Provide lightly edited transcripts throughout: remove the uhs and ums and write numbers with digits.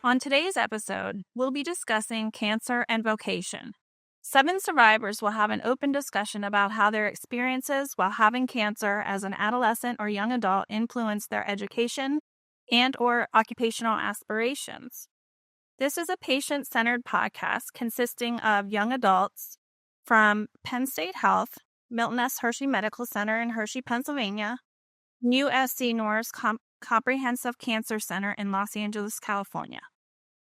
On today's episode, we'll be discussing cancer and vocation. 7 survivors will have an open discussion about how their experiences while having cancer as an adolescent or young adult influenced their education and/or occupational aspirations. This is a patient-centered podcast consisting of young adults from Penn State Health, Milton S. Hershey Medical Center in Hershey, Pennsylvania, USC Norris Comprehensive Cancer Center in Los Angeles, California.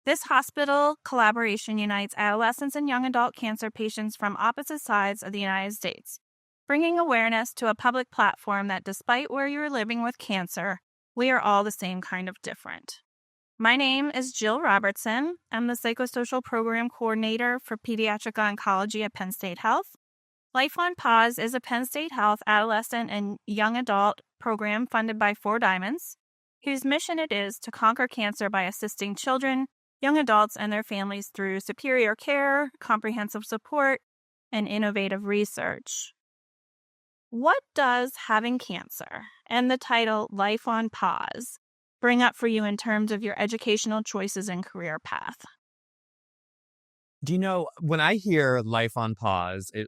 This hospital collaboration unites adolescents and young adult cancer patients from opposite sides of the United States, bringing awareness to a public platform that despite where you're living with cancer, we are all the same kind of different. My name is Jill Robertson. I'm the Psychosocial Program Coordinator for Pediatric Oncology at Penn State Health. Life on Pause is a Penn State Health adolescent and young adult program funded by 4 Diamonds, whose mission it is to conquer cancer by assisting children, young adults, and their families through superior care, comprehensive support, and innovative research. What does having cancer and the title Life on Pause bring up for you in terms of your educational choices and career path? Do you know, when I hear life on pause, it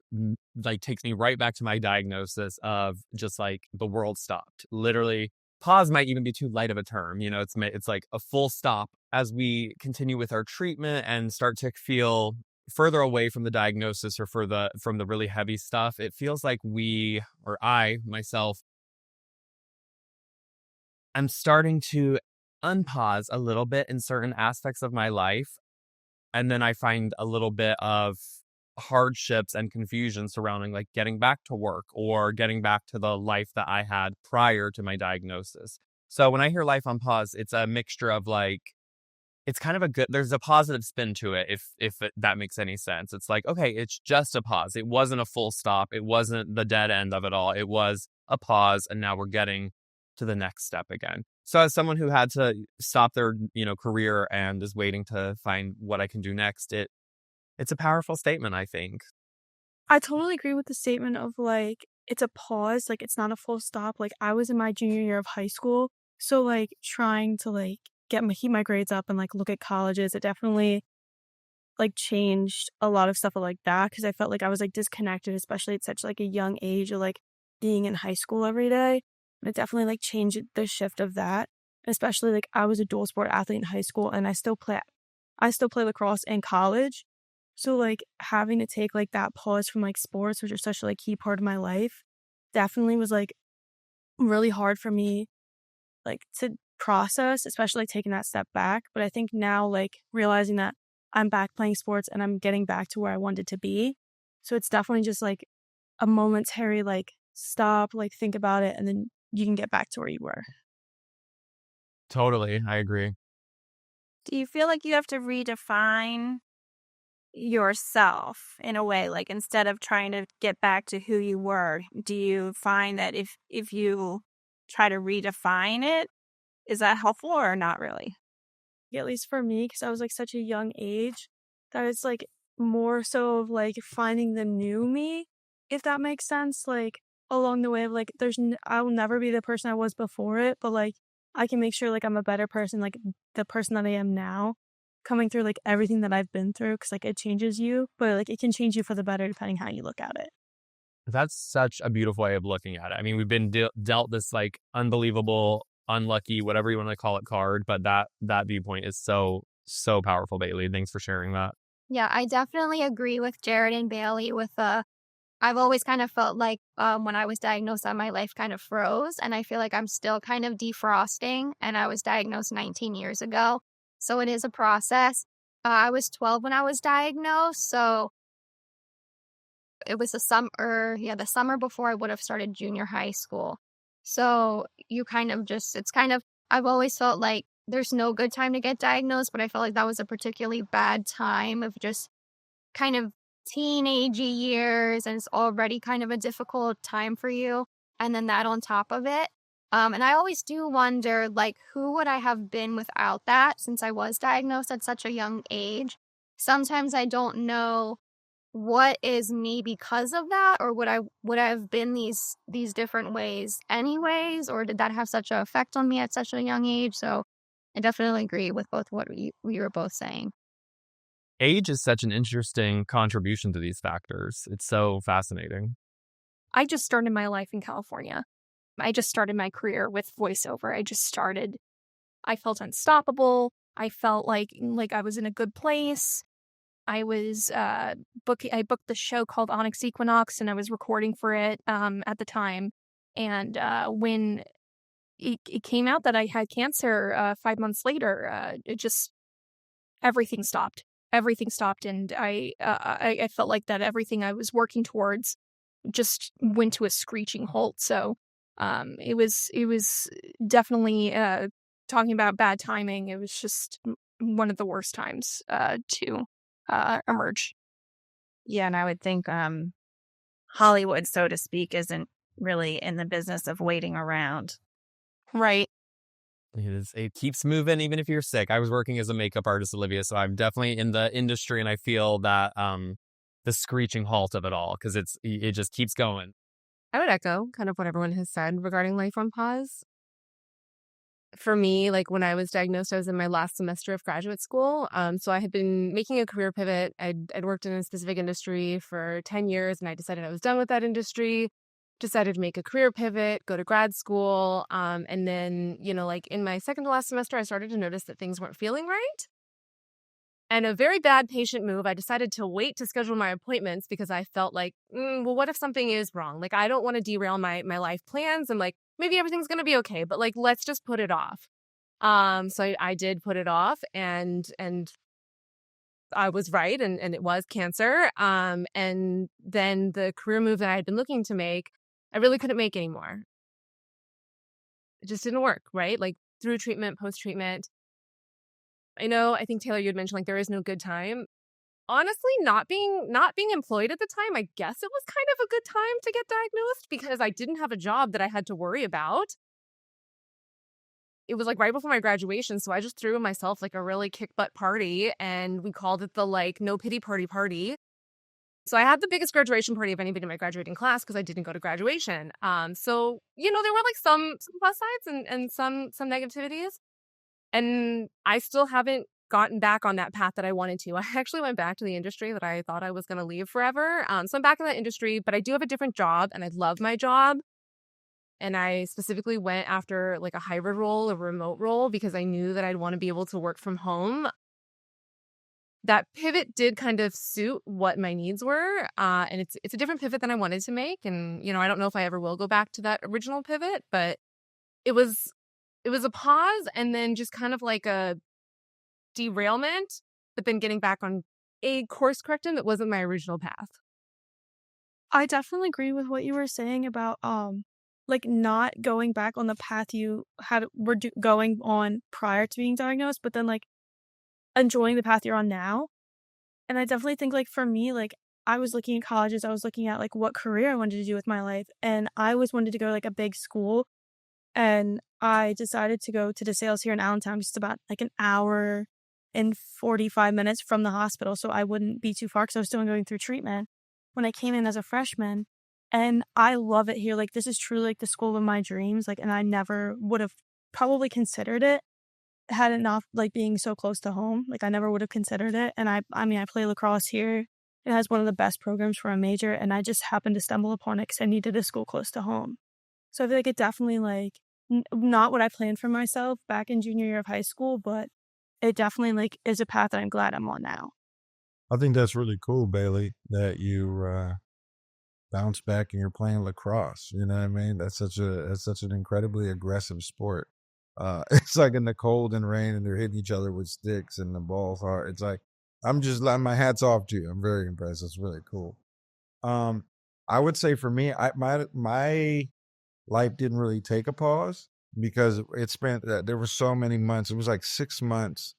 takes me right back to my diagnosis of just like the world stopped. Literally, pause might even be too light of a term. You know, it's like a full stop as we continue with our treatment and start to feel further away from the diagnosis or from the really heavy stuff. It feels like I myself, I'm starting to unpause a little bit in certain aspects of my life. And then I find a little bit of hardships and confusion surrounding like getting back to work or getting back to the life that I had prior to my diagnosis. So when I hear life on pause, it's a mixture of like, it's kind of there's a positive spin to it, that makes any sense. It's like, okay, it's just a pause. It wasn't a full stop. It wasn't the dead end of it all. It was a pause. And now we're getting to the next step again. So as someone who had to stop their, career and is waiting to find what I can do next, it's a powerful statement, I think. I totally agree with the statement of like, it's a pause, like it's not a full stop. Like I was in my junior year of high school. So like trying to like keep my grades up and like look at colleges, it definitely like changed a lot of stuff like that. Cause I felt like I was like disconnected, especially at such like a young age of like being in high school every day. It definitely like changed the shift of that. Especially like I was a dual sport athlete in high school and I still play lacrosse in college. So like having to take like that pause from like sports, which are such a like key part of my life, definitely was like really hard for me like to process, especially like taking that step back. But I think now like realizing that I'm back playing sports and I'm getting back to where I wanted to be. So it's definitely just like a momentary like stop, like think about it, and then you can get back to where you were. Totally. I agree. Do you feel like you have to redefine yourself in a way, like instead of trying to get back to who you were? Do you find that if you try to redefine it, is that helpful or not really? At least for me, because I was like such a young age, that it's like more so of like finding the new me, if that makes sense. Like along the way of like I will never be the person I was before it, but like I can make sure like I'm a better person, like the person that I am now, coming through like everything that I've been through, because like it changes you, but like it can change you for the better depending how you look at it. That's such a beautiful way of looking at it. I mean, we've been dealt this like unbelievable, unlucky, whatever you want to call it, card, but that viewpoint is so powerful, Bailey. Thanks for sharing that. Yeah, I definitely agree with Jared and Bailey with I've always kind of felt like when I was diagnosed that my life kind of froze, and I feel like I'm still kind of defrosting, and I was diagnosed 19 years ago. So it is a process. I was 12 when I was diagnosed, so it was the summer before I would have started junior high school. So you kind of I've always felt like there's no good time to get diagnosed, but I felt like that was a particularly bad time of just kind of teenage years, and it's already kind of a difficult time for you. And then that on top of it. And I always do wonder, like, who would I have been without that since I was diagnosed at such a young age? Sometimes I don't know what is me because of that, or would I have been these different ways anyways, or did that have such an effect on me at such a young age? So I definitely agree with both what we were both saying. Age is such an interesting contribution to these factors. It's so fascinating. I just started my life in California. I just started my career with voiceover. I felt unstoppable. I felt like I was in a good place. I was I booked the show called Onyx Equinox, and I was recording for it at the time. And when it came out that I had cancer 5 months later, it just everything stopped. Everything stopped, and I felt like that everything I was working towards just went to a screeching halt. So it was definitely talking about bad timing. It was just one of the worst times to emerge. Yeah, and I would think Hollywood, so to speak, isn't really in the business of waiting around. Right. It keeps moving even if you're sick. I was working as a makeup artist, Olivia, so I'm definitely in the industry, and I feel that the screeching halt of it all, because it just keeps going. I would echo kind of what everyone has said regarding life on pause. For me, like when I was diagnosed, I was in my last semester of graduate school. So I had been making a career pivot. I'd worked in a specific industry for 10 years, and I decided I was done with that industry. Decided to make a career pivot, go to grad school. And then, like in my second to last semester, I started to notice that things weren't feeling right. And a very bad patient move, I decided to wait to schedule my appointments because I felt like, well, what if something is wrong? Like, I don't want to derail my life plans. And like, maybe everything's going to be okay, but like, let's just put it off. So I did put it off, and I was right. And it was cancer. And then the career move that I had been looking to make, I really couldn't make anymore. It just didn't work, right? Like through treatment, post-treatment. I think Taylor, you had mentioned like there is no good time. Honestly, not being employed at the time, I guess it was kind of a good time to get diagnosed because I didn't have a job that I had to worry about. It was like right before my graduation, so I just threw myself like a really kick butt party, and we called it the like no pity party. So I had the biggest graduation party of anybody in my graduating class because I didn't go to graduation. So there were like some plus sides and some negativities. And I still haven't gotten back on that path that I wanted to. I actually went back to the industry that I thought I was going to leave forever. So I'm back in that industry, but I do have a different job, and I love my job. And I specifically went after like a hybrid role, a remote role, because I knew that I'd want to be able to work from home. That pivot did kind of suit what my needs were. And it's a different pivot than I wanted to make. And, I don't know if I ever will go back to that original pivot, but it was a pause and then just kind of like a derailment, but then getting back on a course correction that wasn't my original path. I definitely agree with what you were saying about like not going back on the path you were going on prior to being diagnosed, but then like enjoying the path you're on now. And I definitely think like for me, like I was looking at colleges, I was looking at like what career I wanted to do with my life, and I always wanted to go to like a big school. And I decided to go to DeSales here in Allentown, just about like an hour and 45 minutes from the hospital, so I wouldn't be too far because I was still going through treatment when I came in as a freshman. And I love it here. Like, this is truly like the school of my dreams. Like, and I never would have probably considered it had it not like being so close to home. Like, I never would have considered it. And I mean, I play lacrosse here. It has one of the best programs for a major, and I just happened to stumble upon it because I needed a school close to home. So I feel like it definitely like not what I planned for myself back in junior year of high school, but it definitely like is a path that I'm glad I'm on now. I think that's really cool, Bailey, that you bounce back and you're playing lacrosse. You know what I mean? That's such an incredibly aggressive sport. It's like in the cold and rain, and they're hitting each other with sticks, and the ball's hard. It's like my hat's off to you. I'm very impressed. It's really cool. I would say for me, my life didn't really take a pause because there were so many months. It was like 6 months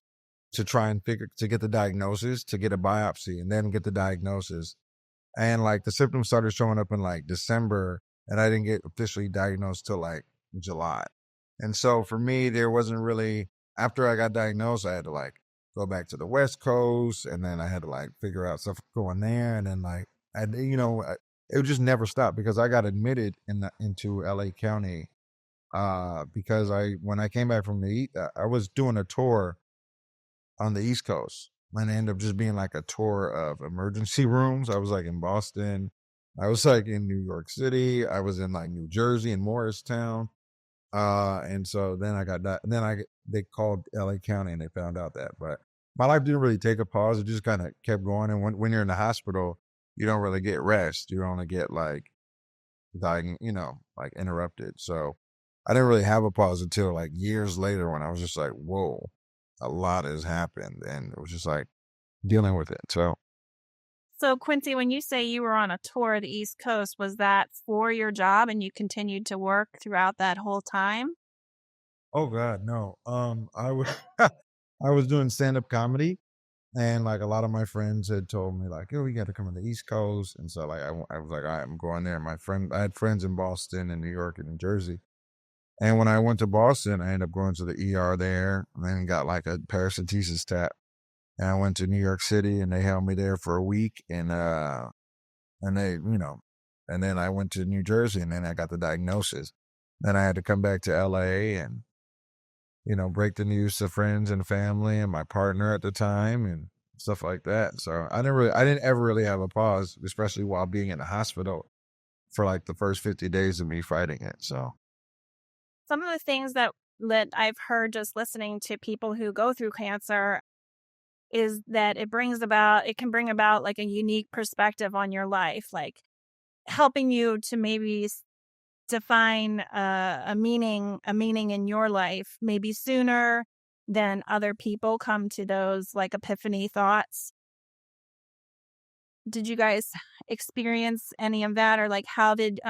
to try and to get the diagnosis, to get a biopsy, and then get the diagnosis. And like the symptoms started showing up in like December, and I didn't get officially diagnosed till like July. And so for me, there wasn't really, after I got diagnosed, I had to like go back to the West Coast, and then I had to like figure out stuff going there. And then like, it would just never stop because I got admitted into LA County because when I came back from I was doing a tour on the East Coast, and it ended up just being like a tour of emergency rooms. I was like in Boston, I was like in New York City, I was in like New Jersey and Morristown. And so then I got that. Then they called LA County and they found out that. But my life didn't really take a pause. It just kind of kept going. And when you're in the hospital, you don't really get rest. You only get like dying, like interrupted. So I didn't really have a pause until like years later when I was just like, whoa, a lot has happened. And it was just like dealing with it. So, Quincy, when you say you were on a tour of the East Coast, was that for your job and you continued to work throughout that whole time? Oh God, no. I was I was doing stand-up comedy, and like a lot of my friends had told me like, "Oh, we got to come to the East Coast," and so like I was like, "All right, I'm going there." I had friends in Boston and New York and New Jersey, and when I went to Boston, I ended up going to the ER there, and then got like a paracentesis tap, and I went to New York City, and they held me there for a week, and they, and then I went to New Jersey, and then I got the diagnosis. Then I had to come back to LA and break the news to friends and family and my partner at the time and stuff like that. So I didn't ever really have a pause, especially while being in the hospital for like the first 50 days of me fighting it. So, Some of the things that I've heard just listening to people who go through cancer is that it can bring about like a unique perspective on your life, like helping you to maybe define a meaning in your life maybe sooner than other people come to those like epiphany thoughts. Did you guys experience any of that, or like how did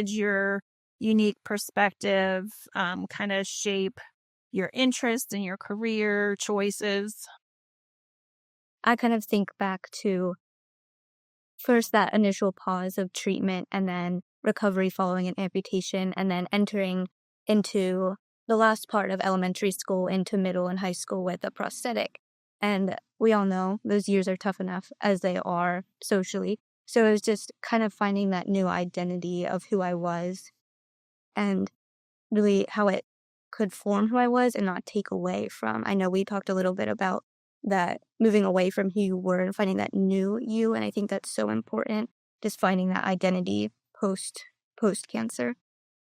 your unique perspective kind of shape your interests and your career choices? I kind of think back to first that initial pause of treatment and then recovery following an amputation and then entering into the last part of elementary school into middle and high school with a prosthetic. And we all know those years are tough enough as they are socially. So it was just kind of finding that new identity of who I was and really how it could form who I was and not take away from. I know we talked a little bit about that moving away from who you were and finding that new you, and I think that's so important, just finding that identity post cancer.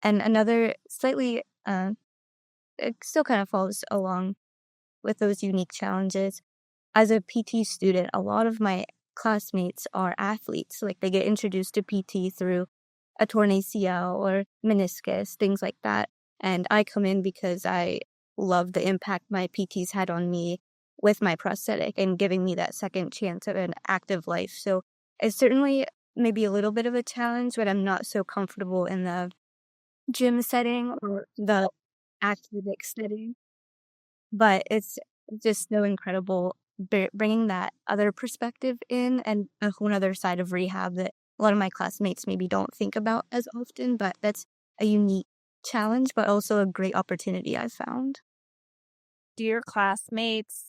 And another slightly it still kind of falls along with those unique challenges. As a PT student, a lot of my classmates are athletes. Like they get introduced to PT through a torn ACL or meniscus, things like that. And I come in because I love the impact my PTs had on me with my prosthetic and giving me that second chance of an active life. So it's certainly maybe a little bit of a challenge, but I'm not so comfortable in the gym setting or the athletic setting. But it's just so incredible bringing that other perspective in and a whole other side of rehab that a lot of my classmates maybe don't think about as often, but that's a unique challenge, but also a great opportunity I've found. Do your classmates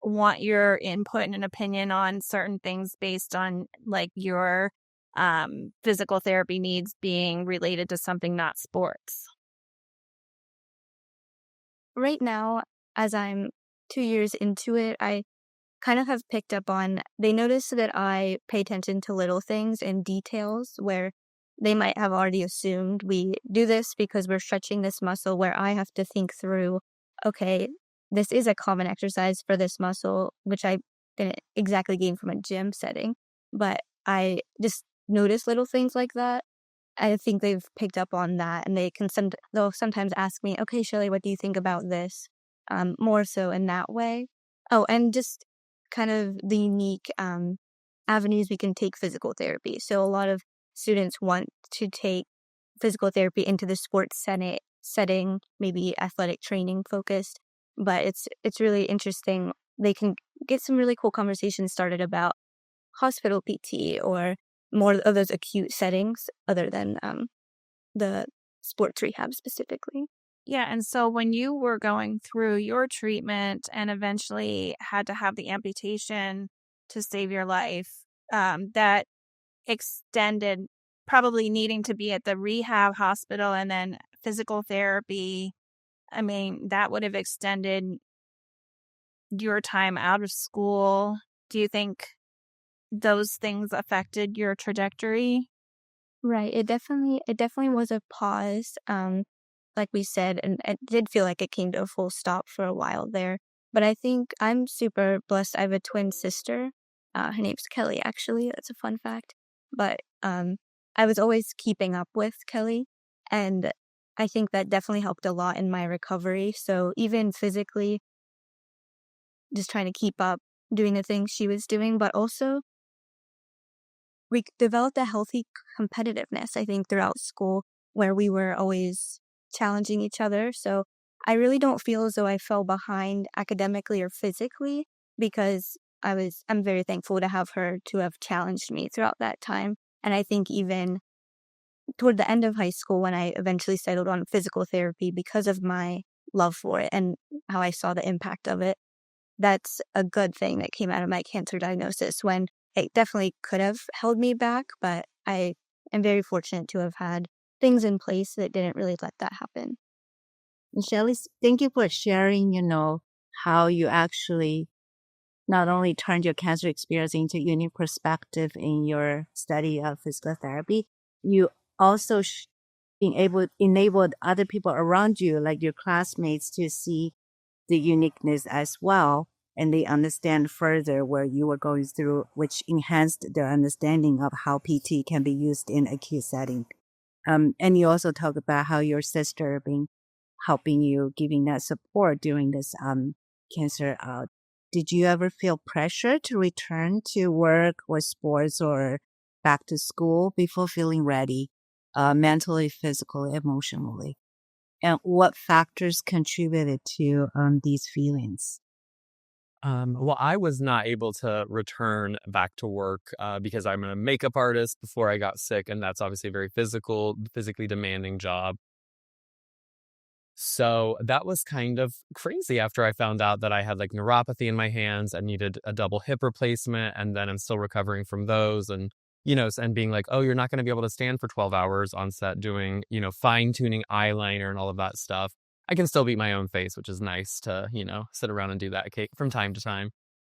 want your input and an opinion on certain things based on like your physical therapy needs being related to something not sports? Right now, as I'm 2 years into it, I kind of have picked up on, they notice that I pay attention to little things and details where they might have already assumed we do this because we're stretching this muscle, where I have to think through, okay, this is a common exercise for this muscle, which I didn't exactly gain from a gym setting, but I just notice little things like that. I think they've picked up on that, and they'll sometimes ask me, "Okay, Shirley, what do you think about this?" More so in that way. Oh, and just kind of the unique avenues we can take physical therapy. So a lot of students want to take physical therapy into the sports setting, maybe athletic training focused, but it's really interesting. They can get some really cool conversations started about hospital PT or more of those acute settings other than the sports rehab specifically. Yeah, and so when you were going through your treatment and eventually had to have the amputation to save your life, that extended probably needing to be at the rehab hospital and then physical therapy, I mean, that would have extended your time out of school. Do you think those things affected your trajectory? Right. It definitely was a pause. Like we said, and it did feel like it came to a full stop for a while there. But I think I'm super blessed. I have a twin sister. Her name's Kelly, actually. That's a fun fact. But I was always keeping up with Kelly, and I think that definitely helped a lot in my recovery. So even physically, just trying to keep up doing the things she was doing, but also we developed a healthy competitiveness, I think, throughout school where we were always challenging each other. So I really don't feel as though I fell behind academically or physically because I'm very thankful to have her to have challenged me throughout that time. And I think even toward the end of high school when I eventually settled on physical therapy because of my love for it and how I saw the impact of it, that's a good thing that came out of my cancer diagnosis when it definitely could have held me back, but I am very fortunate to have had things in place that didn't really let that happen. And Shelley, thank you for sharing, how you actually not only turned your cancer experience into unique perspective in your study of physical therapy, you also enabled other people around you, like your classmates, to see the uniqueness as well. And they understand further where you were going through, which enhanced their understanding of how PT can be used in acute setting. And you also talk about how your sister been helping you, giving that support during this cancer out. Did you ever feel pressure to return to work or sports or back to school before feeling ready, mentally, physically, emotionally? And what factors contributed to these feelings? Well, I was not able to return back to work because I'm a makeup artist before I got sick, and that's obviously a very physically demanding job. So that was kind of crazy after I found out that I had like neuropathy in my hands and needed a double hip replacement. And then I'm still recovering from those. And, and being like, oh, you're not going to be able to stand for 12 hours on set doing, fine tuning eyeliner and all of that stuff. I can still beat my own face, which is nice to, sit around and do that from time to time.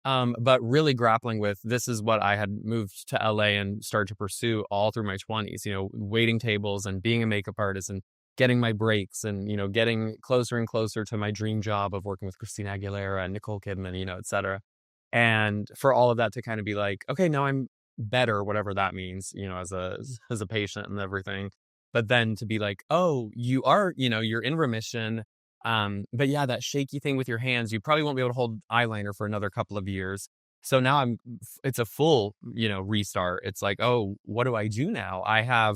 But really grappling with this is what I had moved to LA and started to pursue all through my 20s, waiting tables and being a makeup artist and getting my breaks and, getting closer and closer to my dream job of working with Christina Aguilera and Nicole Kidman, et cetera. And for all of that to kind of be like, okay, now I'm better, whatever that means, as a patient and everything. But then to be like, oh, you are, you're in remission. But yeah, that shaky thing with your hands, you probably won't be able to hold eyeliner for another couple of years. So now it's a full, restart. It's like, oh, what do I do now? I have,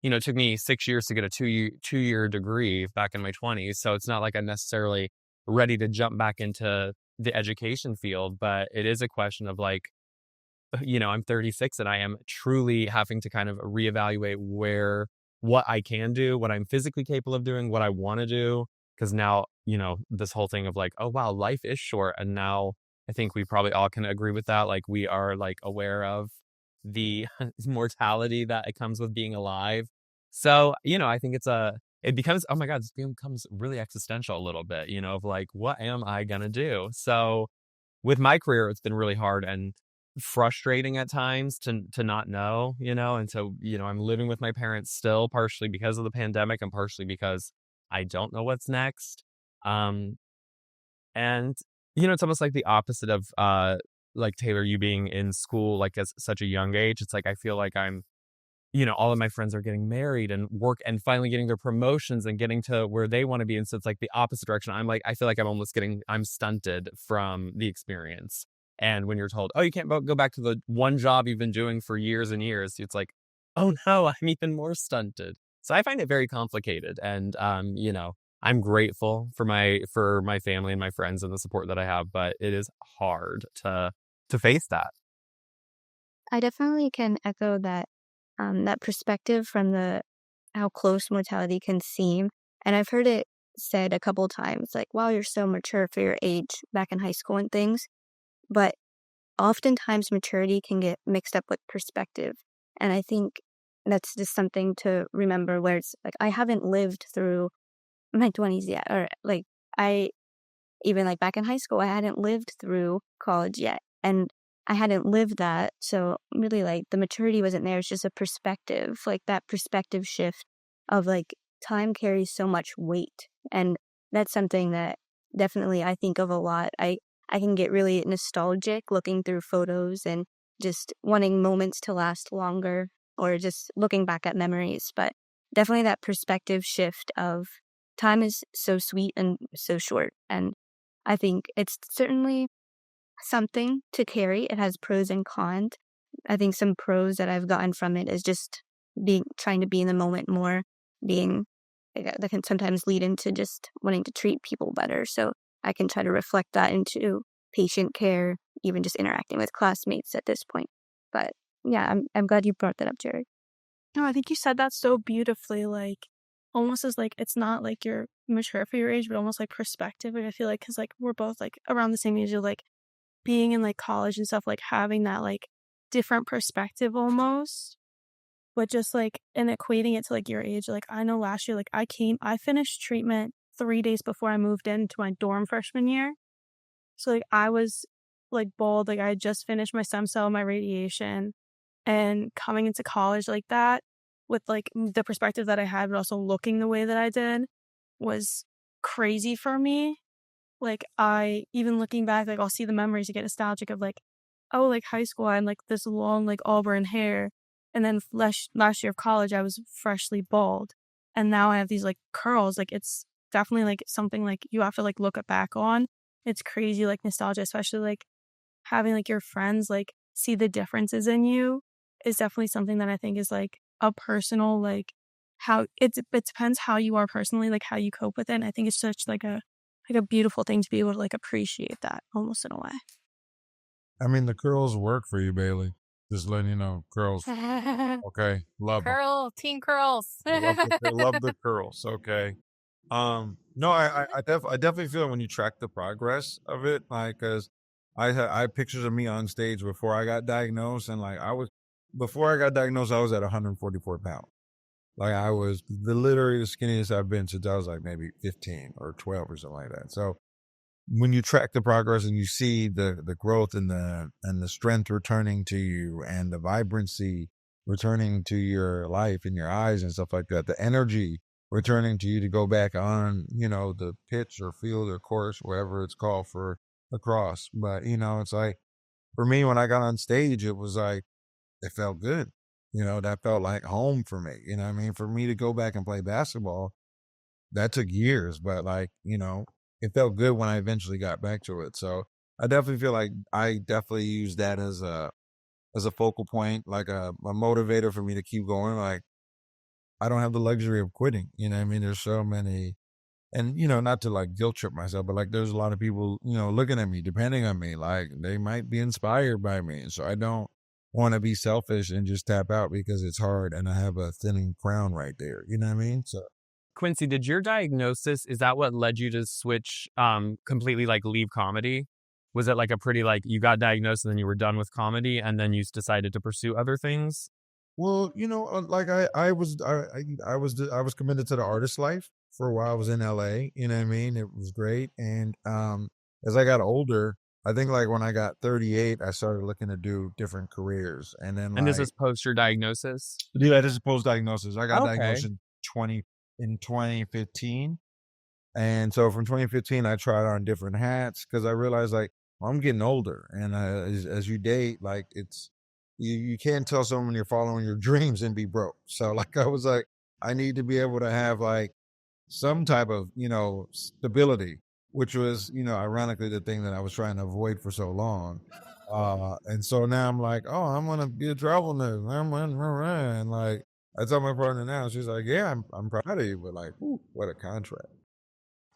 it took me 6 years to get a two-year degree back in my 20s. So it's not like I'm necessarily ready to jump back into the education field, but it is a question of like, I'm 36 and I am truly having to kind of reevaluate what I can do, what I'm physically capable of doing, what I want to do. Because now, this whole thing of like, oh, wow, life is short. And now I think we probably all can agree with that. Like we are like aware of the mortality that it comes with being alive. So, I think it becomes, oh my God, it becomes really existential a little bit, of like, what am I going to do? So with my career, it's been really hard and frustrating at times to not know, and so, I'm living with my parents still, partially because of the pandemic and partially because I don't know what's next. Um, and, it's almost like the opposite of, like Taylor, you being in school, like at such a young age. It's like, I feel like I'm, all of my friends are getting married and work and finally getting their promotions and getting to where they want to be. And so it's like the opposite direction. I feel like I'm stunted from the experience. And when you're told, oh, you can't go back to the one job you've been doing for years and years, it's like, oh no, I'm even more stunted. So I find it very complicated. And, I'm grateful for my family and my friends and the support that I have, but it is hard to face that. I definitely can echo that perspective from how close mortality can seem. And I've heard it said a couple times, like, wow, you're so mature for your age back in high school and things. But oftentimes maturity can get mixed up with perspective. And I think that's just something to remember where it's like I haven't lived through my 20s yet, or like I even like back in high school, I hadn't lived through college yet. And I hadn't lived that. So really like the maturity wasn't there. It's just a perspective, like that perspective shift of like time carries so much weight. And that's something that definitely I think of a lot. I can get really nostalgic looking through photos and just wanting moments to last longer or just looking back at memories. But definitely that perspective shift of time is so sweet and so short. And I think it's certainly something to carry. It has pros and cons. I think some pros that I've gotten from it is just trying to be in the moment more, that can sometimes lead into just wanting to treat people better. So I can try to reflect that into patient care, even just interacting with classmates at this point. But yeah, I'm glad you brought that up, Jared. No, I think you said that so beautifully, like almost as like it's not like you're mature for your age, but almost like perspective. Like I feel like because like we're both like around the same age of like being in like college and stuff, like having that like different perspective almost, but just like and equating it to like your age. Like I know last year, like I finished treatment 3 days before I moved into my dorm freshman year. So like I was like bald, like I had just finished my stem cell, my radiation, and coming into college like that with like the perspective that I had, but also looking the way that I did was crazy for me. Like I even looking back, like I'll see the memories, you get nostalgic of like, oh, like high school, I had like this long like auburn hair, and then last year of college, I was freshly bald, and now I have these like curls. Like it's definitely like something like you have to like look it back on. It's crazy like nostalgia, especially like having like your friends like see the differences in you is definitely something that I think is like a personal like how it depends how you are personally, like how you cope with it. And I think it's such like a beautiful thing to be able to like appreciate that almost in a way. I mean, the curls work for you, Bailey. Just letting you know, curls. Okay, love them. Teen curls. Love the curls. Okay. No, I definitely feel it when you track the progress of it, like, cause I had pictures of me on stage before I got diagnosed, and like before I got diagnosed, I was at 144 pounds. Like I was literally the skinniest I've been since I was like maybe 15 or 12 or something like that. So when you track the progress and you see the growth and the strength returning to you and the vibrancy returning to your life in your eyes and stuff like that, the energy returning to you to go back on, the pitch or field or course, wherever it's called for lacrosse. But, it's like, for me, when I got on stage, it was like, it felt good. That felt like home for me. You know what I mean? For me to go back and play basketball, that took years, but like, it felt good when I eventually got back to it. So I definitely feel like I definitely use that as a focal point, like a motivator for me to keep going. Like I don't have the luxury of quitting. You know what I mean? There's so many, and not to like guilt trip myself, but like there's a lot of people, looking at me, depending on me, like they might be inspired by me. And so I don't want to be selfish and just tap out because it's hard and I have a thinning crown right there. You know what I mean? So Quincy, did your diagnosis, is that what led you to switch, completely like leave comedy? Was it like a pretty like you got diagnosed and then you were done with comedy and then you decided to pursue other things? well, like I was committed to the artist life for a while. I was in LA, you know what I mean? It was great. And as I got older, I think like when I got 38, I started looking to do different careers. And then And this like is post your diagnosis? yeah, this is post diagnosis. I got Okay. diagnosed in 2015. And so from 2015, I tried on different hats because I realized like, well, I'm getting older, and as you date, like you can't tell someone you're following your dreams and be broke. So like I was like, I need to be able to have like some type of stability, which was ironically the thing that I was trying to avoid for so long. And so now I'm like, oh, I'm gonna be a travel nurse. And like I tell my partner now, she's like, yeah, I'm proud of you, but like, whew, what a contract.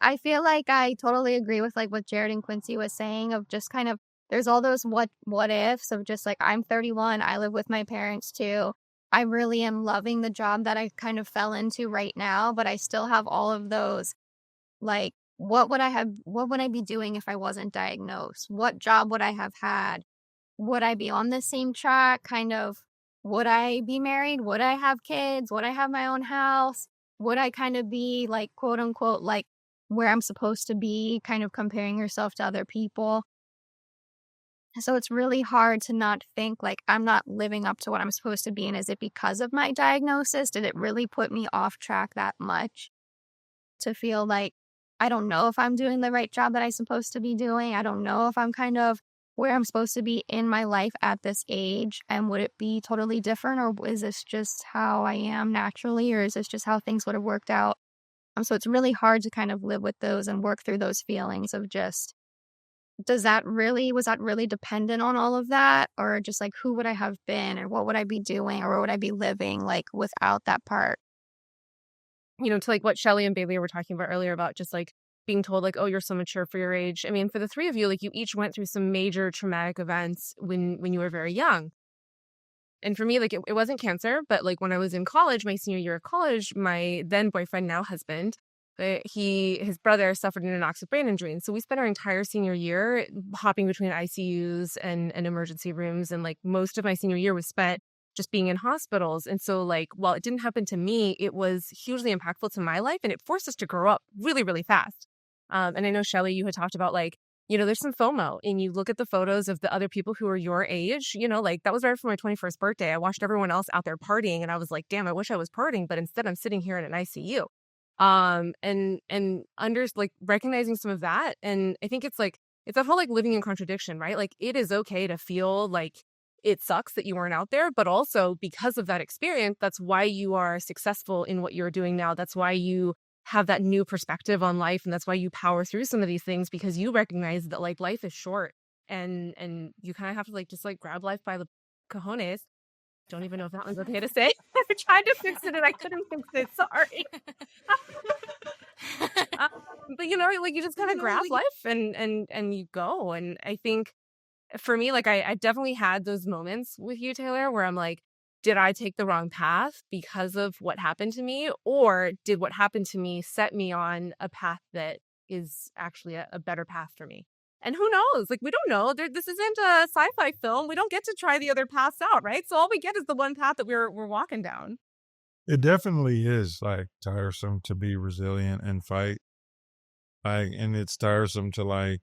I feel like I totally agree with like what Jared and Quincy was saying of just kind of there's all those what ifs of just like I'm 31, I live with my parents too. I really am loving the job that I kind of fell into right now, but I still have all of those like what would I be doing if I wasn't diagnosed? What job would I have had? Would I be on the same track? Kind of would I be married? Would I have kids? Would I have my own house? Would I kind of be like, quote unquote, like where I'm supposed to be, kind of comparing yourself to other people? So it's really hard to not think like I'm not living up to what I'm supposed to be. And is it because of my diagnosis? Did it really put me off track that much to feel like I don't know if I'm doing the right job that I'm supposed to be doing? I don't know if I'm kind of where I'm supposed to be in my life at this age. And would it be totally different? Or is this just how I am naturally? Or is this just how things would have worked out? So it's really hard to kind of live with those and work through those feelings of just, was that really dependent on all of that? Or just like, who would I have been, or what would I be doing, or where would I be living like without that part? To like what Shelly and Bailey were talking about earlier about just like being told like, oh, you're so mature for your age. I mean, for the three of you, like you each went through some major traumatic events when you were very young. And for me, like it wasn't cancer, but like when I was in college, my senior year of college, my then boyfriend, now husband, his brother suffered an anoxic brain injury. And so we spent our entire senior year hopping between ICUs and emergency rooms. And like most of my senior year was spent just being in hospitals. And so like, while it didn't happen to me, it was hugely impactful to my life, and it forced us to grow up really, really fast. And I know, Shelly, you had talked about like, there's some FOMO, and you look at the photos of the other people who are your age, like that was right for my 21st birthday. I watched everyone else out there partying, and I was like, damn, I wish I was partying, but instead I'm sitting here in an ICU. And under like recognizing some of that. And I think it's that whole like living in contradiction, right? Like it is okay to feel like it sucks that you weren't out there, but also because of that experience, that's why you are successful in what you're doing now. That's why you have that new perspective on life. And that's why you power through some of these things, because you recognize that like life is short, and you kind of have to like just like grab life by the cojones. Don't even know if that one's okay to say. I tried to fix it and I couldn't fix it. Sorry. But like you just kind of grab life and you go. And I think for me, like I definitely had those moments with you, Taylor, where I'm like, did I take the wrong path because of what happened to me? Or did what happened to me set me on a path that is actually a better path for me? And who knows? Like, we don't know. This isn't a sci-fi film. We don't get to try the other paths out, right? So all we get is the one path that we're walking down. It definitely is like tiresome to be resilient and fight. Like, and it's tiresome to like,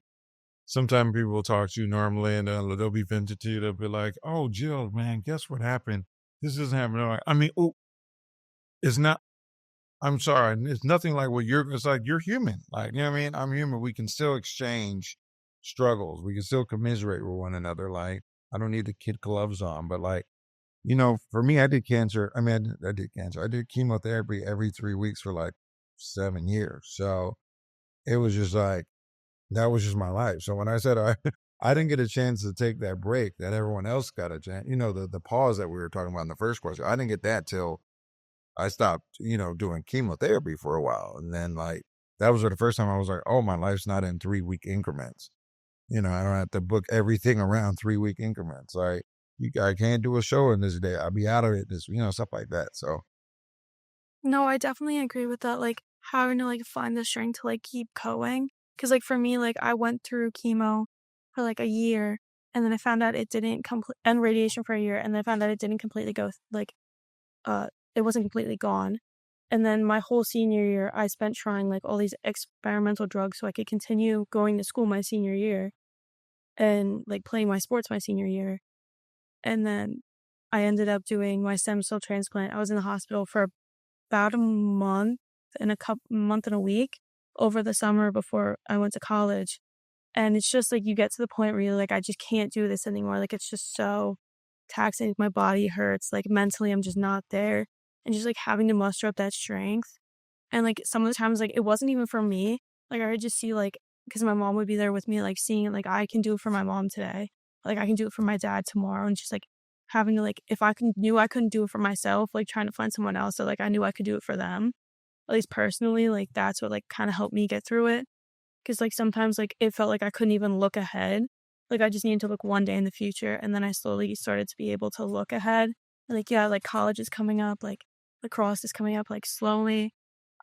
sometimes people will talk to you normally and they'll be vented to you. They'll be like, oh, Jill, man, guess what happened? This isn't happening. I mean, it's not, I'm sorry. It's nothing like what it's like you're human. Like, you know what I mean? I'm human. We can still exchange struggles. We can still commiserate with one another. Like, I don't need the kid gloves on, but like, for me, I did cancer. I mean, I did cancer. I did chemotherapy every 3 weeks for like 7 years. So it was just like, that was just my life. So when I said I didn't get a chance to take that break that everyone else got a chance, the pause that we were talking about in the first question, I didn't get that till I stopped, doing chemotherapy for a while. And then like, that was the first time I was like, oh, my life's not in 3-week increments. I don't have to book everything around 3-week increments. Like, I can't do a show in this day. I'll be out of it. This, stuff like that. So. No, I definitely agree with that. Like having to like find the strength to like keep going. Cause like for me, like I went through chemo for like a year, and then I found out it didn't and radiation for a year, and then I found out it didn't completely go it wasn't completely gone. And then my whole senior year, I spent trying like all these experimental drugs so I could continue going to school my senior year and like playing my sports my senior year. And then I ended up doing my stem cell transplant. I was in the hospital for about a month and a week over the summer before I went to college. And it's just like you get to the point where you're like, I just can't do this anymore. Like it's just so taxing. My body hurts. Like mentally, I'm just not there. And just like having to muster up that strength. And like some of the times, like it wasn't even for me. Like I would just see like, because my mom would be there with me, like seeing it, like I can do it for my mom today. Like I can do it for my dad tomorrow. And just like having to like, if knew I couldn't do it for myself, like trying to find someone else that like I knew I could do it for them. At least personally, like that's what like kind of helped me get through it. Because like sometimes like it felt like I couldn't even look ahead. Like I just needed to look one day in the future. And then I slowly started to be able to look ahead. Like, yeah, like college is coming up, like lacrosse is coming up, like slowly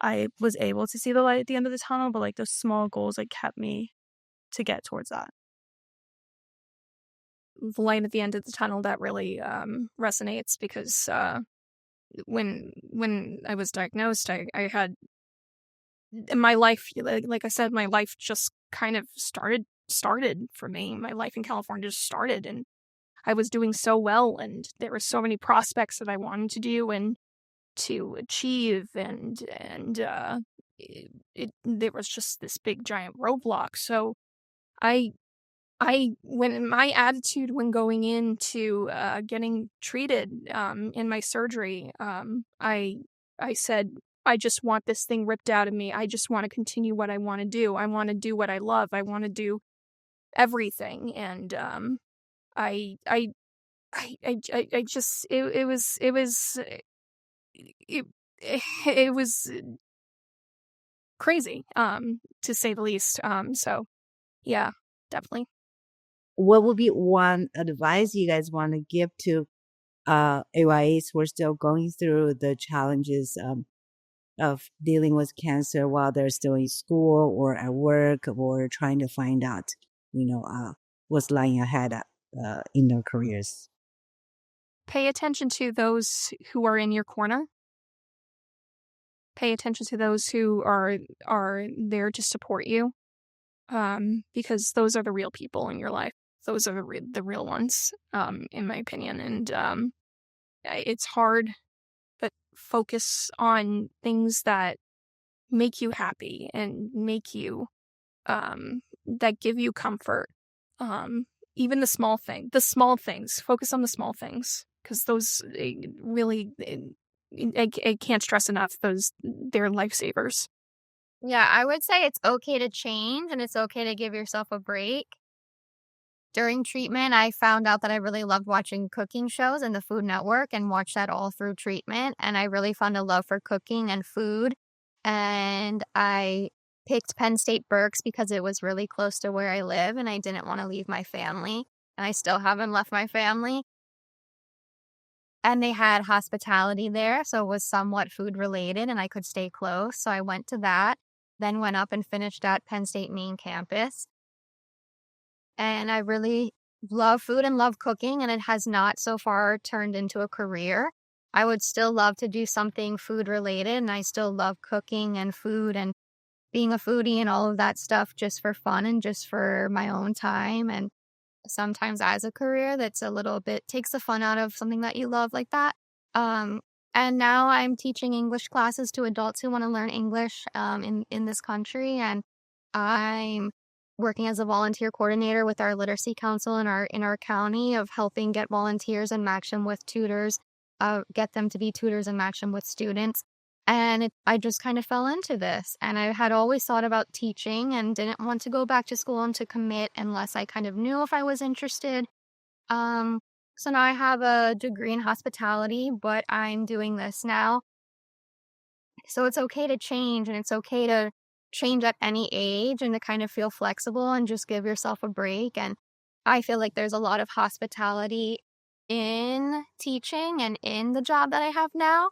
I was able to see the light at the end of the tunnel, but like those small goals like kept me to get towards that. the light at the end of the tunnel that really resonates, because when I was diagnosed, I had my life, like I said, my life just kind of started for me. My life in California just started, and I was doing so well, and there were so many prospects that I wanted to do and to achieve, and there was just this big giant roadblock. So I when my attitude when going into getting treated in my surgery, I said, I just want this thing ripped out of me. I just want to continue what I want to do. I want to do what I love. I want to do everything. And I just it was crazy, to say the least. So yeah, definitely. What would be one advice you guys want to give to AYAs who are still going through the challenges of dealing with cancer while they're still in school or at work, or trying to find out, what's lying ahead in their careers? Pay attention to those who are in your corner. Pay attention to those who are there to support you, because those are the real people in your life. Those are the real ones, in my opinion. And it's hard, but focus on things that make you happy and make you that give you comfort. Even the small things. Focus on the small things, because those really, I can't stress enough. They're lifesavers. Yeah, I would say it's okay to change and it's okay to give yourself a break. During treatment, I found out that I really loved watching cooking shows and the Food Network, and watched that all through treatment. And I really found a love for cooking and food. And I picked Penn State Berks because it was really close to where I live and I didn't want to leave my family. And I still haven't left my family. And they had hospitality there, so it was somewhat food related and I could stay close. So I went to that, then went up and finished at Penn State main campus. And I really love food and love cooking, and it has not so far turned into a career. I would still love to do something food related, and I still love cooking and food and being a foodie and all of that stuff just for fun and just for my own time. And sometimes as a career that's a little bit takes the fun out of something that you love like that. And now I'm teaching English classes to adults who want to learn English in this country, and I'm working as a volunteer coordinator with our literacy council in our county, of helping get volunteers and match them with tutors, get them to be tutors and match them with students. And I just kind of fell into this, and I had always thought about teaching and didn't want to go back to school and to commit unless I kind of knew if I was interested. So now I have a degree in hospitality, but I'm doing this now. So it's okay to change, and it's okay to change at any age, and to kind of feel flexible and just give yourself a break. And I feel like there's a lot of hospitality in teaching and in the job that I have now.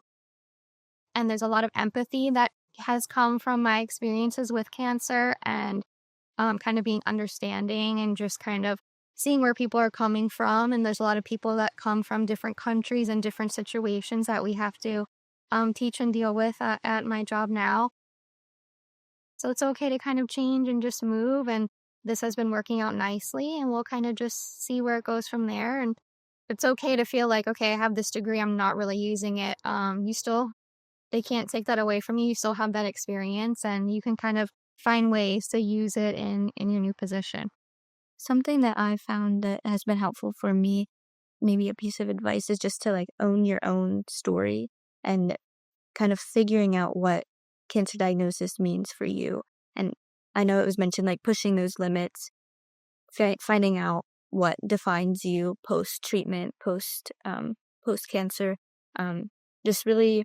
And there's a lot of empathy that has come from my experiences with cancer, and kind of being understanding and just kind of seeing where people are coming from. And there's a lot of people that come from different countries and different situations that we have to teach and deal with at my job now. So it's okay to kind of change and just move. And this has been working out nicely, and we'll kind of just see where it goes from there. And it's okay to feel like, okay, I have this degree, I'm not really using it. They can't take that away from you. You still have that experience, and you can kind of find ways to use it in your new position. Something that I found that has been helpful for me, maybe a piece of advice, is just to own your own story and kind of figuring out what cancer diagnosis means for you. And I know it was mentioned pushing those limits, finding out what defines you post-treatment, post-cancer, just really,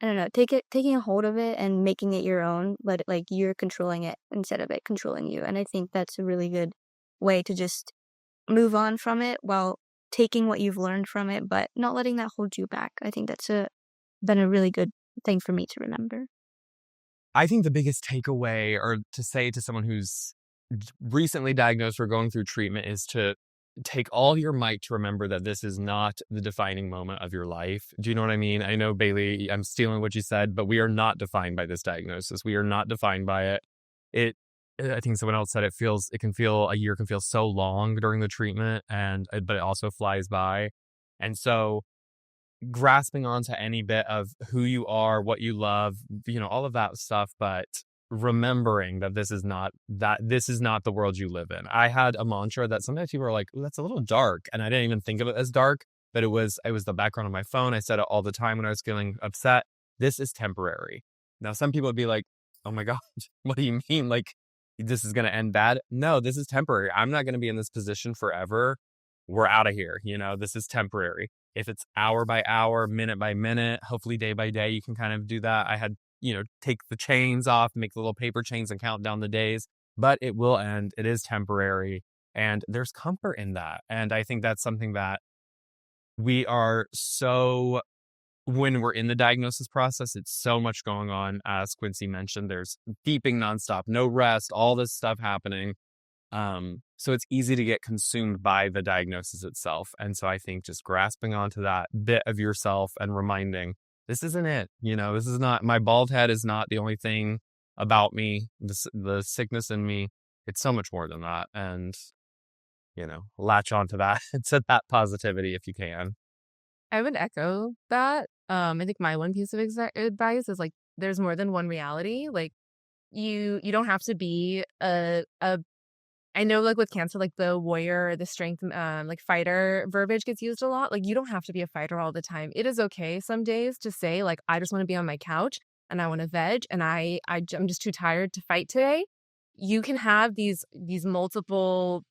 I don't know, taking a hold of it and making it your own. Let it you're controlling it instead of it controlling you. And I think that's a really good way to just move on from it while taking what you've learned from it, but not letting that hold you back. I think that's been a really good thing for me to remember. I think the biggest takeaway, or to say to someone who's recently diagnosed or going through treatment, is to take all your might to remember that this is not the defining moment of your life. Do you know what I mean? I know, Bailey, I'm stealing what you said, but we are not defined by this diagnosis. We are not defined by it. I think someone else said a year can feel so long during the treatment, but it also flies by. And so grasping onto any bit of who you are, what you love, all of that stuff, but remembering that this is not the world you live in. I had a mantra that sometimes people are like, "Ooh, that's a little dark," and I didn't even think of it as dark, but it was the background on my phone. I said it all the time when I was feeling upset. This is temporary. Now, some people would be like, "Oh my gosh, what do you mean? Like, this is going to end bad?" No, this is temporary. I'm not going to be in this position forever. We're out of here. This is temporary. If it's hour by hour, minute by minute, hopefully day by day, you can kind of do that. I had, take the chains off, make the little paper chains and count down the days, but it will end. It is temporary. And there's comfort in that. And I think that's something that we are when we're in the diagnosis process, it's so much going on. As Quincy mentioned, there's beeping nonstop, no rest, all this stuff happening. So it's easy to get consumed by the diagnosis itself. And so I think just grasping onto that bit of yourself and reminding, this isn't it. This is not, my bald head is not the only thing about me, the sickness in me. It's so much more than that. And, latch onto that, to that positivity if you can. I would echo that. I think my one piece of advice is like, there's more than one reality. Like you don't have to be I know, like with cancer, like the warrior, the strength, like fighter verbiage gets used a lot. Like you don't have to be a fighter all the time. It is okay some days to say like, I just want to be on my couch and I want to veg and I'm just too tired to fight today. You can have these multiple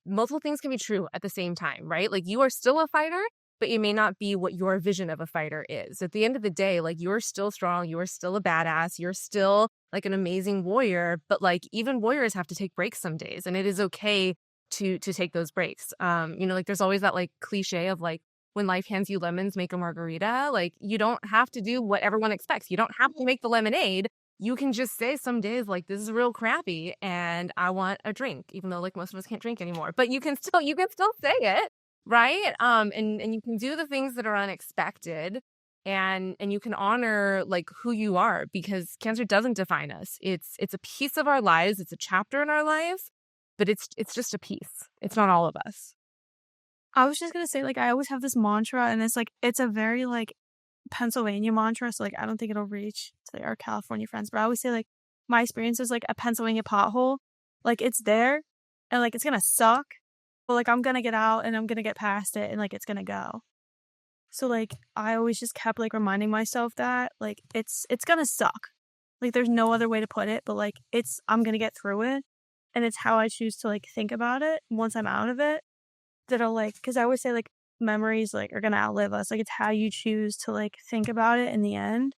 things can be true at the same time, right? Like you are still a fighter, but you may not be what your vision of a fighter is. At the end of the day, like you're still strong, you're still a badass, you're still like an amazing warrior, but like even warriors have to take breaks some days, and it is okay to take those breaks. Like there's always that like cliche of like, when life hands you lemons, make a margarita. Like you don't have to do what everyone expects. You don't have to make the lemonade. You can just say some days like, this is real crappy and I want a drink, even though like most of us can't drink anymore. But you can still say it. Right. And you can do the things that are unexpected and you can honor like who you are, because cancer doesn't define us. It's a piece of our lives. It's a chapter in our lives, but it's just a piece. It's not all of us. I was just going to say, like, I always have this mantra, and it's a very like Pennsylvania mantra. So like, I don't think it'll reach to our California friends, but I always say like, my experience is like a Pennsylvania pothole. Like it's there and like, it's going to suck. But like, I'm going to get out and I'm going to get past it and like, it's going to go. So like, I always just kept like reminding myself that like, it's going to suck. Like there's no other way to put it, but like I'm going to get through it. And it's how I choose to like think about it once I'm out of it that'll like, cause I always say like memories like are going to outlive us. Like it's how you choose to like think about it in the end.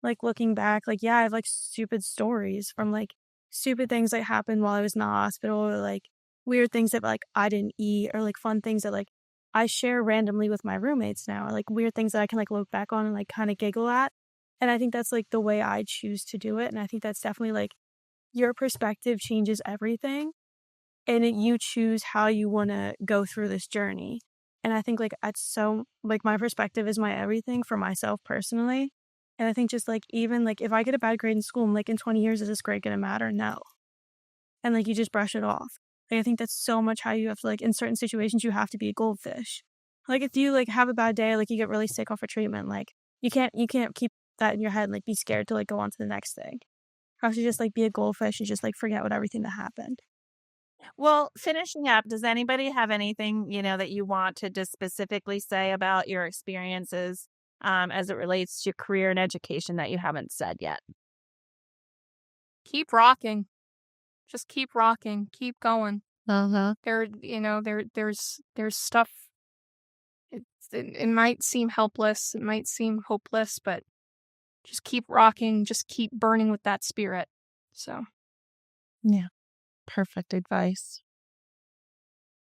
Like looking back, like, yeah, I have like stupid stories from like stupid things that happened while I was in the hospital, or like weird things that like I didn't eat, or like fun things that like I share randomly with my roommates now, or like weird things that I can like look back on and like kind of giggle at. And I think that's like the way I choose to do it. And I think that's definitely like your perspective changes everything. And you choose how you want to go through this journey. And I think like that's so like my perspective is my everything for myself personally. And I think just like even like if I get a bad grade in school, I'm like, in 20 years, is this grade going to matter? No. And like you just brush it off. Like, I think that's so much how you have to like in certain situations you have to be a goldfish. Like if you like have a bad day, like you get really sick off a treatment, like you can't keep that in your head and like be scared to like go on to the next thing. Or else you just like be a goldfish and just like forget what everything that happened. Well, finishing up, does anybody have anything, that you want to just specifically say about your experiences as it relates to career and education that you haven't said yet? Keep rocking. Just keep rocking. Keep going. Uh-huh. There's stuff. It might seem helpless. It might seem hopeless, but just keep rocking. Just keep burning with that spirit. So, yeah. Perfect advice.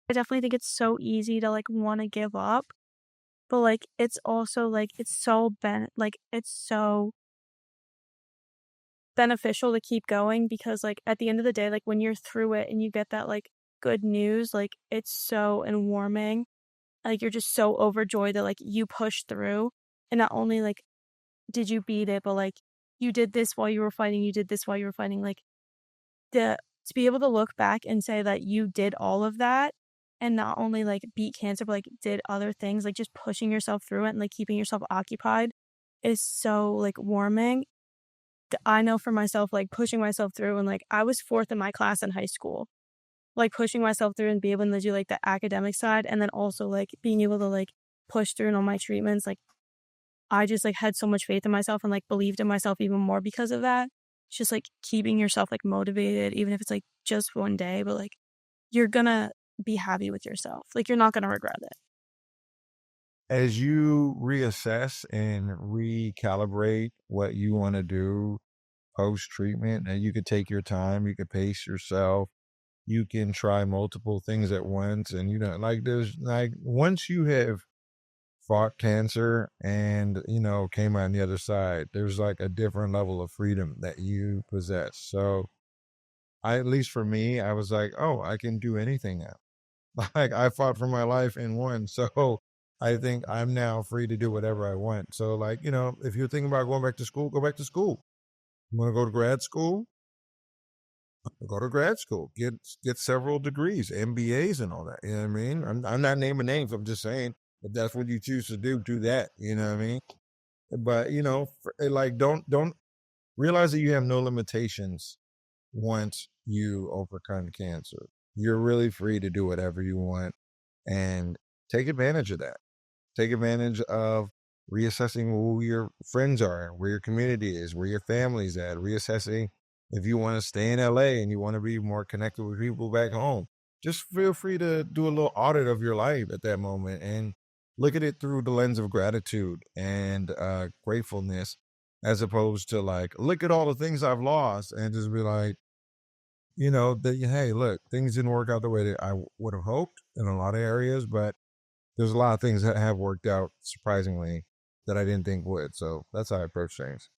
I definitely think it's so easy to like want to give up, but like it's also like it's so beneficial to keep going, because like at the end of the day, like when you're through it and you get that like good news, like, it's so warming. Like, you're just so overjoyed that, like, you pushed through, and not only, like, did you beat it, but, like, you did this while you were fighting, you did this while you were fighting, like, the to be able to look back and say that you did all of that and not only, like, beat cancer, but, like, did other things, like, just pushing yourself through it and, like, keeping yourself occupied is so, like, warming. I know for myself, like, pushing myself through and, like, I was 4th in my class in high school. Like, pushing myself through and be able to do, like, the academic side and then also, like, being able to, like, push through in all my treatments, like, I just, like, had so much faith in myself and, like, believed in myself even more because of that. It's just, like, keeping yourself, like, motivated, even if it's, like, just one day, but, like, you're gonna be happy with yourself. Like, you're not gonna regret it. As you reassess and recalibrate what you want to do post-treatment, and you could take your time, you could pace yourself, you can try multiple things at once, and, like, there's, like, once you have fought cancer and, came on the other side, there's, like, a different level of freedom that you possess. So at least for me, I was like, oh, I can do anything now. Like, I fought for my life and won. So I think I'm now free to do whatever I want. So, like, if you're thinking about going back to school, go back to school. You want to go to grad school? Go to grad school. Get several degrees, MBAs and all that. You know what I mean? I'm not naming names. I'm just saying, if that's what you choose to do that. You know what I mean? But, like, don't realize that you have no limitations once you overcome cancer. You're really free to do whatever you want, and take advantage of that. Take advantage of reassessing who your friends are, where your community is, where your family's at, reassessing if you want to stay in LA and you want to be more connected with people back home. Just feel free to do a little audit of your life at that moment and look at it through the lens of gratitude and gratefulness, as opposed to, like, look at all the things I've lost and just be like, hey, look, things didn't work out the way that I would have hoped in a lot of areas, but there's a lot of things that have worked out surprisingly that I didn't think would. So that's how I approach things.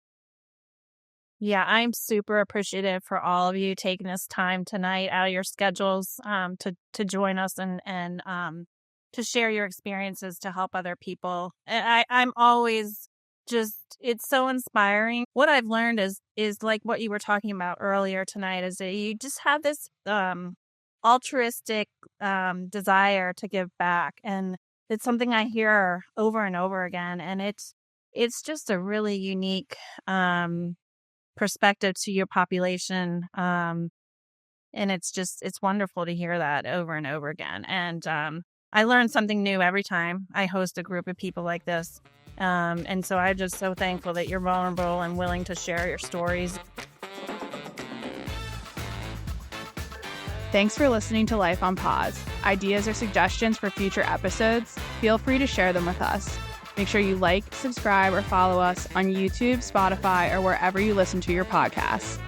Yeah, I'm super appreciative for all of you taking this time tonight out of your schedules to join us and to share your experiences to help other people. And I'm always it's so inspiring. What I've learned is like what you were talking about earlier tonight, is that you just have this altruistic desire to give back, and it's something I hear over and over again, and it's just a really unique perspective to your population, and it's wonderful to hear that over and over again. And I learn something new every time I host a group of people like this. And so I'm just so thankful that you're vulnerable and willing to share your stories. Thanks for listening to Life on Pause. Ideas or suggestions for future episodes? Feel free to share them with us. Make sure you like, subscribe, or follow us on YouTube, Spotify, or wherever you listen to your podcasts.